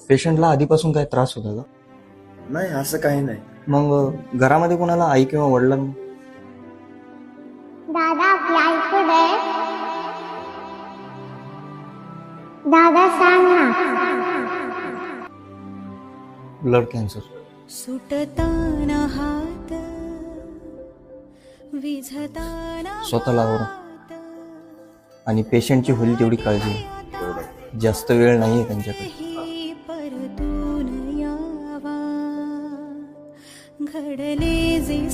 पेशंटला आधीपासून काय त्रास होता का? नाही, असं काही नाही. मग घरामध्ये कोणाला आई किंवा वडिलांना? दादा आपली आई कुठे आहे? दादा सांग ना. Blood cancer. सुटताना हात विझताना स्वतःला आवरा आणि पेशंटची होईल तेवढी काळजी घ्या. जास्त वेळ नाहीये त्यांच्याकडे. ही परतून यावा घडले जे